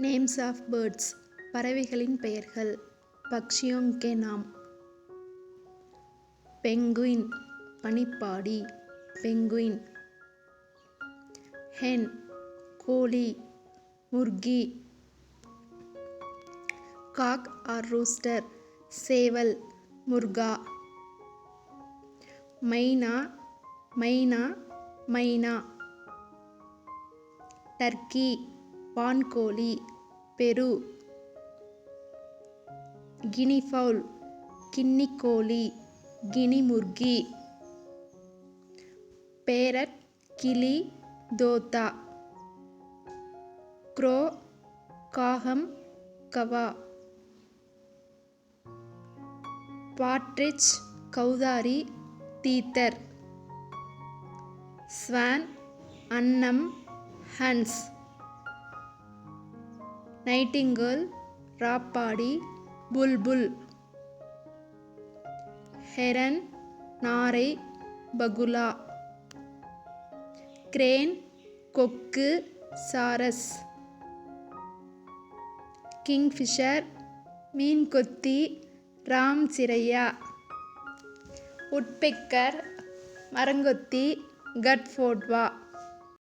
Names of birds பறவைகளின் பெயர்கள். பக்ஷியோं के नाम. Penguin பனிப்பாடி penguin. ஹென் கோழி முர்கி. காக் ஆர் ரூஸ்டர் சேவல் முர்கா. மைனா மைனா மைனா. டர்கி வான்கோழி பெரு. கினி ஃபவுல் கின்னிக்கோழி கினி முர்கி. பேரட் கிளி தோத்தா. க்ரோ காகம் கவா. பாட்ரிட்ஜ் கௌதாரி தீத்தர். ஸ்வான் அன்னம் ஹன்ஸ். நைட்டிங்கேல் ராப்பாடி புல்புல். ஹெரன் நாரை பகுலா. கிரேன் கொக்கு சாரஸ். கிங்ஃபிஷர் மீன்கொத்தி ராம்சிரையா. உட்பெக்கர் மரங்கொத்தி கட்ஃபோர்ட்வா.